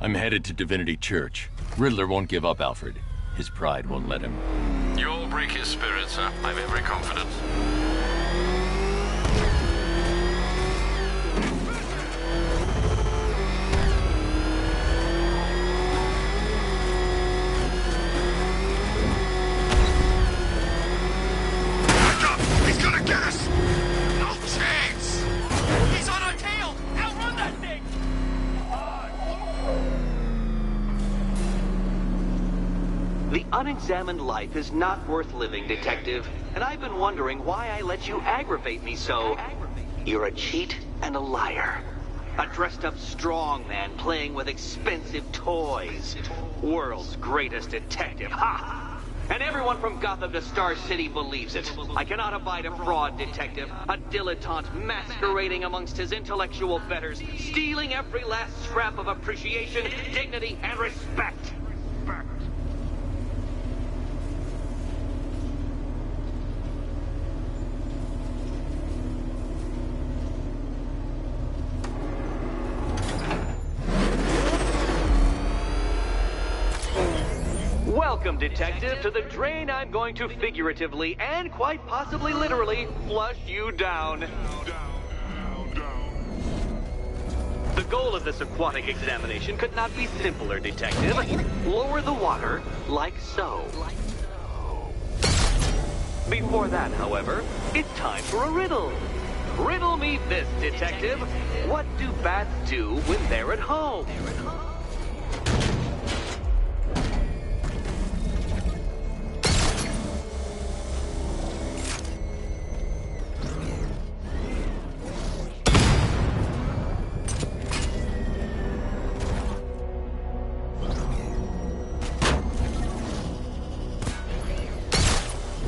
I'm headed to Divinity Church. Riddler won't give up, Alfred. His pride won't let him. You'll break his spirit, sir. I've every confidence. He's gonna get us! No chance! He's on our tail! Outrun that thing! The unexamined life is not worth living, Detective. And I've been wondering why I let you aggravate me so. You're a cheat and a liar. A dressed-up strongman playing with expensive toys. World's greatest detective. Ha! And everyone from Gotham to Star City believes it. I cannot abide a fraud detective, a dilettante masquerading amongst his intellectual betters, stealing every last scrap of appreciation, dignity, and respect. Welcome, Detective, to the drain I'm going to figuratively and quite possibly literally flush you down. The goal of this aquatic examination could not be simpler, Detective. Lower the water like so. Before that, however, it's time for a riddle. Riddle me this, Detective. What do bats do when they're at home?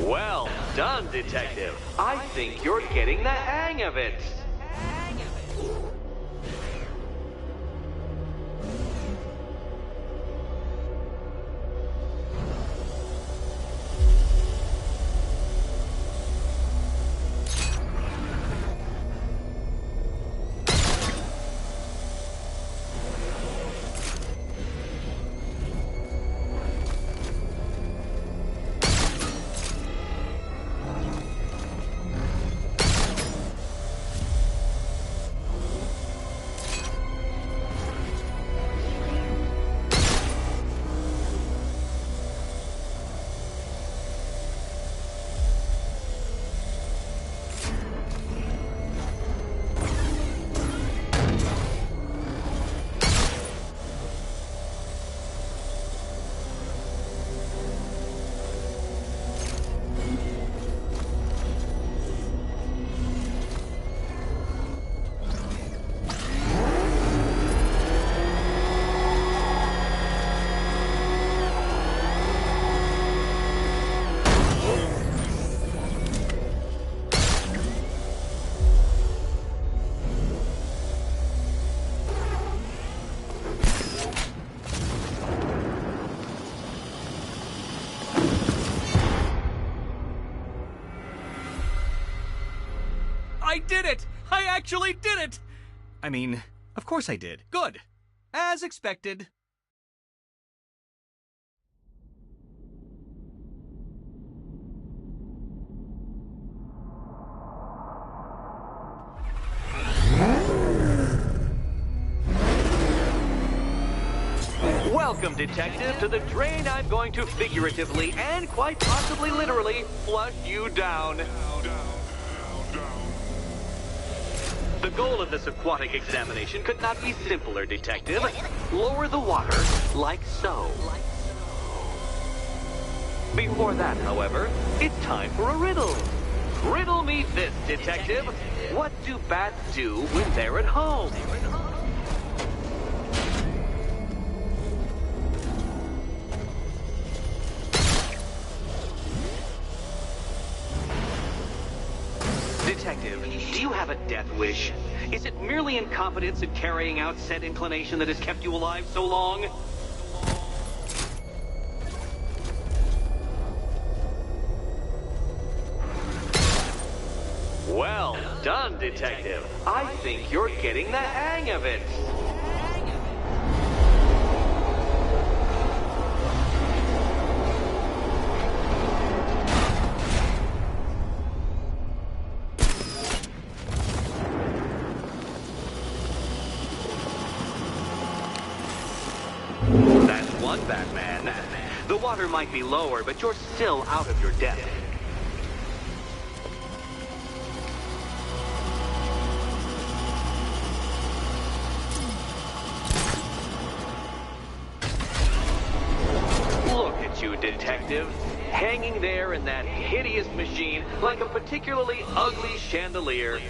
Well done, Detective. I think you're getting the hang of it. I did it! I actually did it! I mean, of course I did. Good. As expected. Welcome, Detective, to the drain I'm going to figuratively and quite possibly literally flush you down. The goal of this aquatic examination could not be simpler, Detective. Lower the water like so. Before that, however, it's time for a riddle. Riddle me this, Detective. What do bats do when they're at home? Detective, do you have a death wish? Is it merely incompetence in carrying out said inclination that has kept you alive so long? Well done, Detective. I think you're getting the hang of it. That's one Batman. The water might be lower, but you're still out of your depth. Look at you, detective. Hanging there in that hideous machine like a particularly ugly chandelier.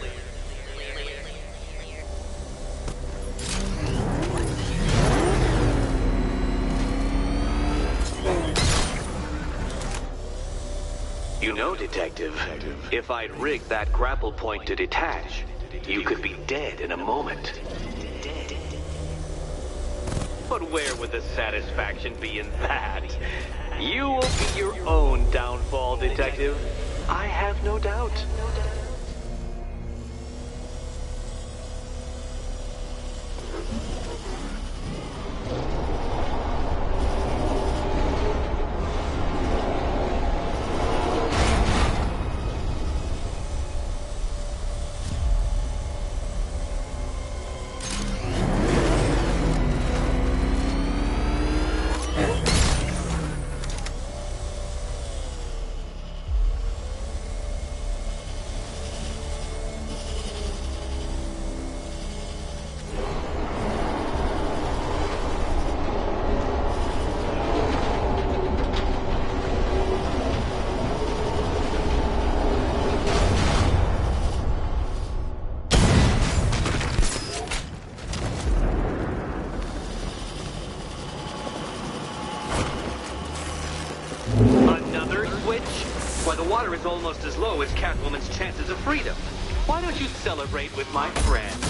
You know, detective, if I'd rigged that grapple point to detach, you could be dead in a moment. But where would the satisfaction be in that? You will be your own downfall, detective. I have no doubt. Why, the water is almost as low as Catwoman's chances of freedom. Why don't you celebrate with my friends?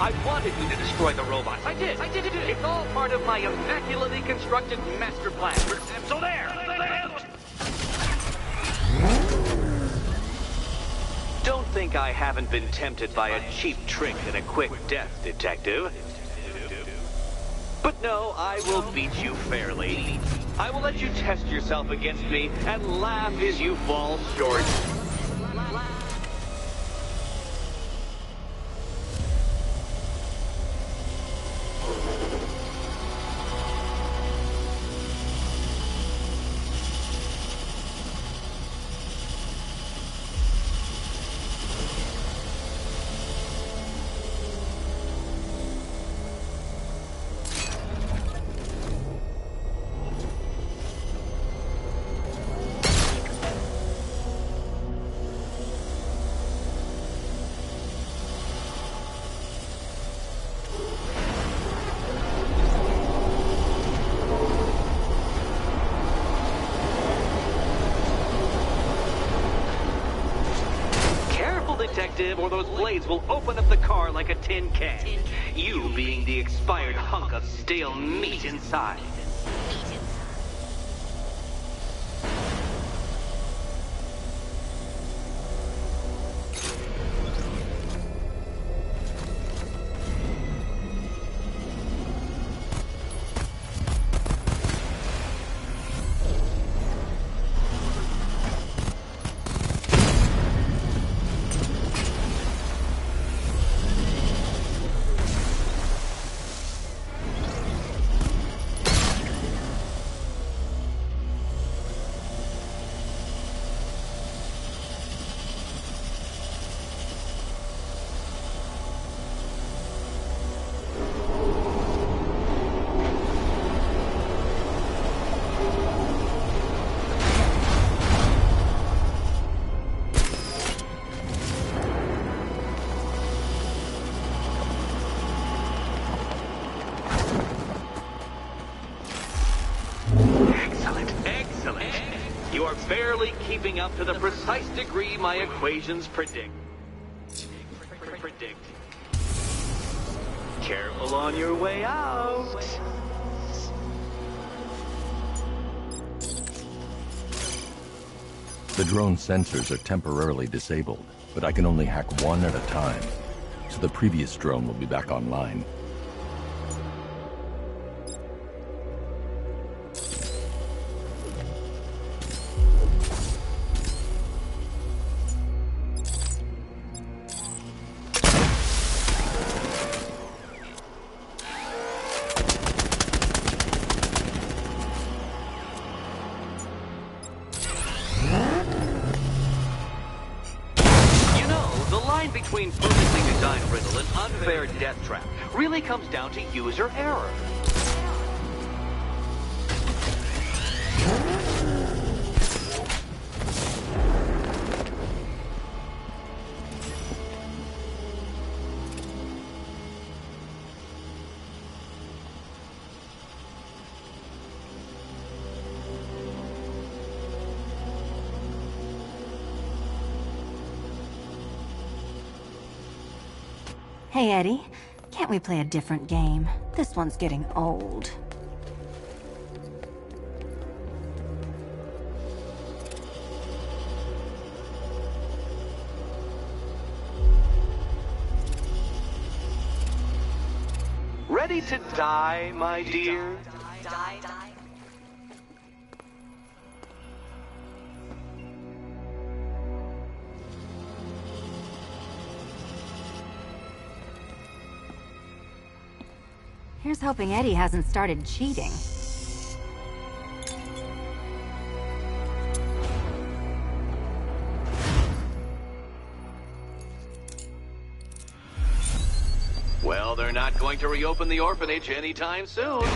I wanted you to destroy the robots. I did. It's all part of my immaculately constructed master plan. So there. Don't think I haven't been tempted by a cheap trick and a quick death, detective. But no, I will beat you fairly. I will let you test yourself against me and laugh as you fall short. Detective, or those blades will open up the car like a tin can. You being the expired hunk of stale meat inside. You are barely keeping up to the precise degree my equations predict. Careful on your way out. The drone sensors are temporarily disabled, but I can only hack one at a time. so the previous drone will be back online. Between perfectly designed riddle and unfair death trap really comes down to user error. Hey, Eddie. Can't we play a different game? This one's getting old. Ready to die, my dear? Here's hoping Eddie hasn't started cheating. Well, they're not going to reopen the orphanage anytime soon.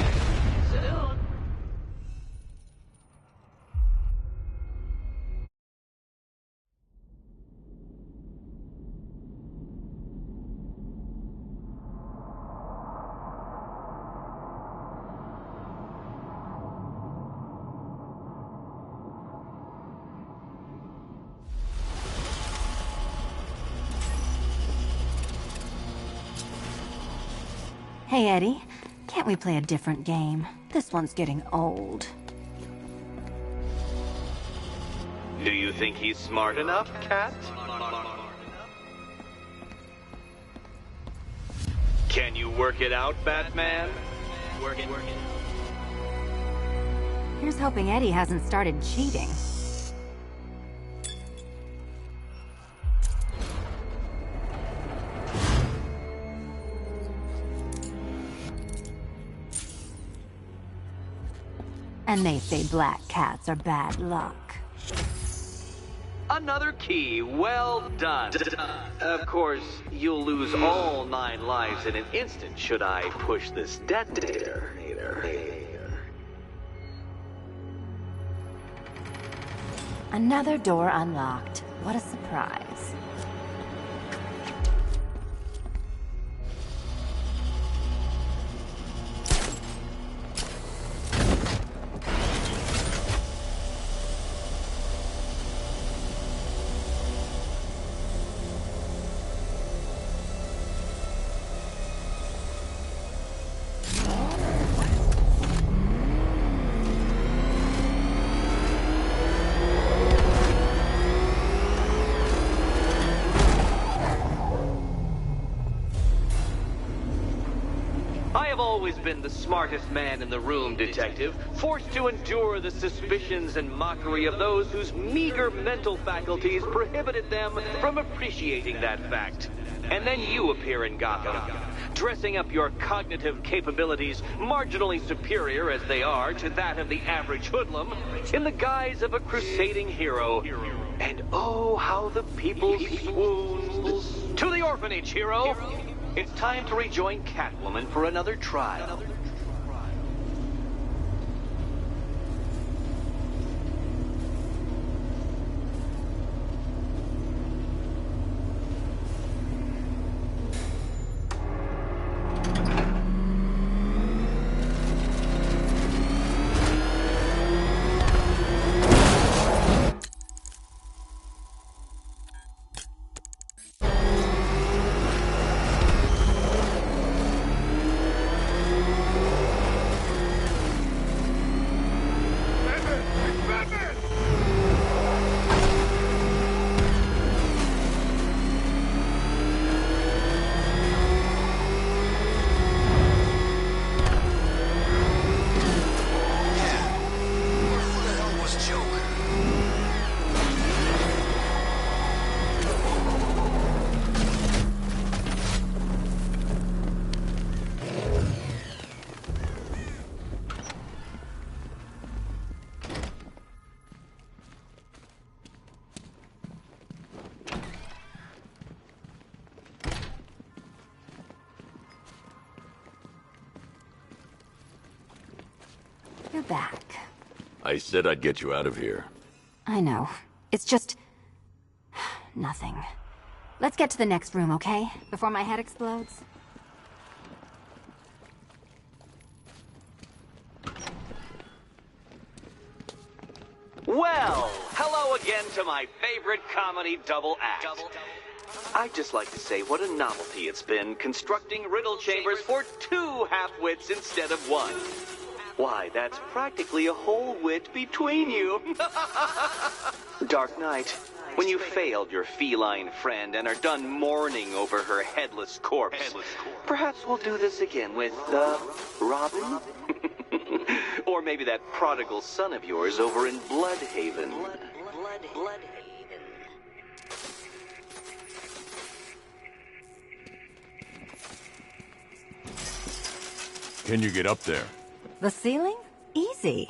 Hey, Eddie. Can't we play a different game? This one's getting old. Do you think he's smart enough, Cat? Can you work it out, Batman? Work it. Here's hoping Eddie hasn't started cheating. And they say black cats are bad luck. Another key, well done. Of course, you'll lose all 9 lives in an instant should I push this detonator. Another door unlocked. What a surprise. Always been the smartest man in the room, Detective, forced to endure the suspicions and mockery of those whose meager mental faculties prohibited them from appreciating that fact. And then you appear in Gotham, dressing up your cognitive capabilities, marginally superior as they are to that of the average hoodlum, in the guise of a crusading hero. And oh, how the people swooned. To the orphanage, hero! It's time to rejoin Catwoman for another trial. You're back. I said I'd get you out of here. I know. It's just... nothing. Let's get to the next room, okay? Before my head explodes. Well, hello again to my favorite comedy double act. I'd just like to say what a novelty it's been constructing riddle chambers for 2 half-wits instead of 1. Why, that's practically a whole wit between you. Dark Knight, when you failed your feline friend and are done mourning over her headless corpse, perhaps we'll do this again with, Robin? Or maybe that prodigal son of yours over in Bloodhaven. Can you get up there? The ceiling? Easy.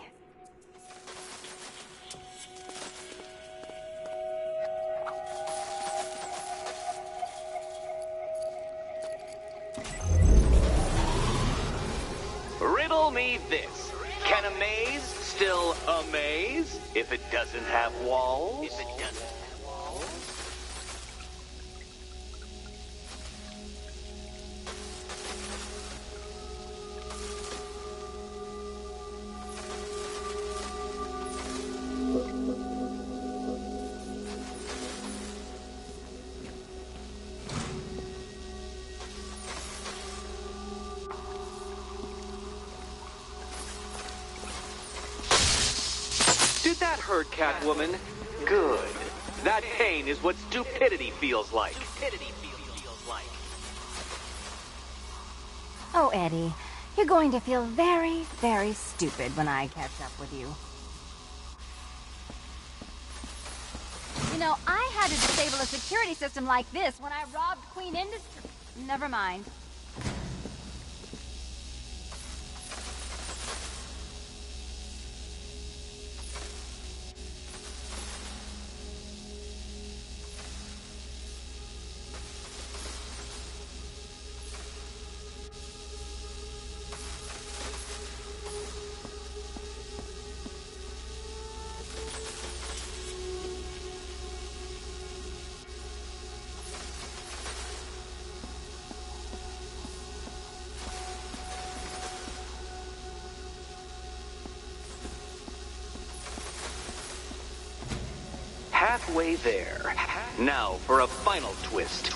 Riddle me this. Can a maze still amaze if it doesn't have walls? Did that hurt, Catwoman? Good. That pain is what stupidity feels like. Oh, Eddie, you're going to feel very, very stupid when I catch up with you. You know, I had to disable a security system like this when I robbed Queen Industry. Never mind. Halfway there. Now for a final twist.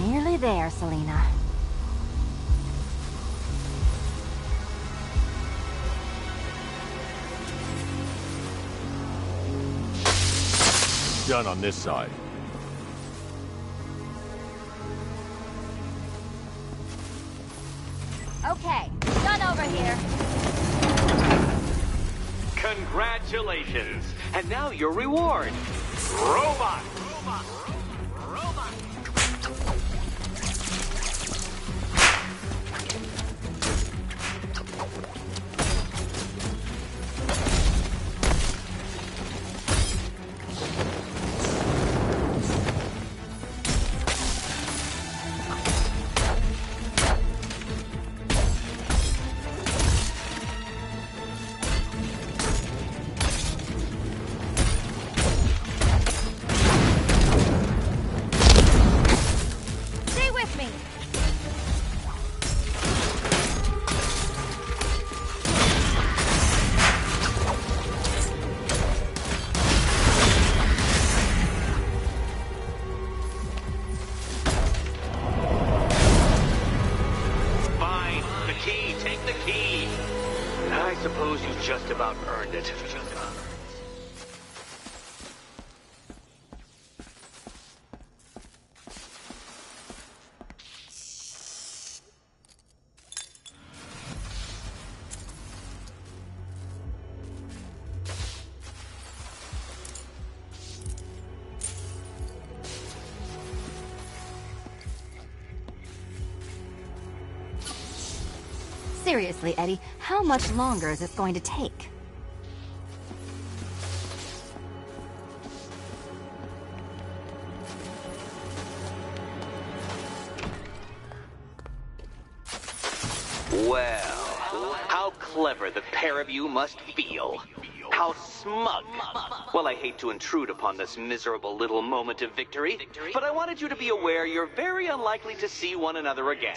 Nearly there, Selena. Done on this side. Okay, done over here. Congratulations. And now your reward. Robot. take the key. I suppose you just about earned it. Seriously, Eddie, how much longer is this going to take? Well, how clever the pair of you must feel. How smug. Well, I hate to intrude upon this miserable little moment of victory, but I wanted you to be aware you're very unlikely to see one another again.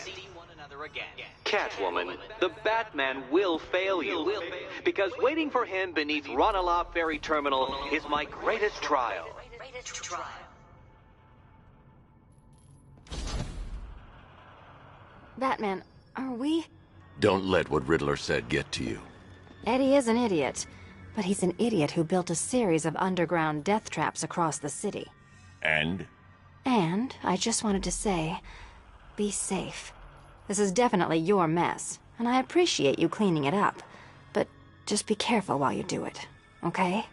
Catwoman, the Batman will fail you, because waiting for him beneath Ranelagh Ferry Terminal is my greatest trial. Batman, are we... Don't let what Riddler said get to you. Eddie is an idiot, but he's an idiot who built a series of underground death traps across the city. And? And I just wanted to say, be safe. This is definitely your mess, and I appreciate you cleaning it up, but just be careful while you do it, okay?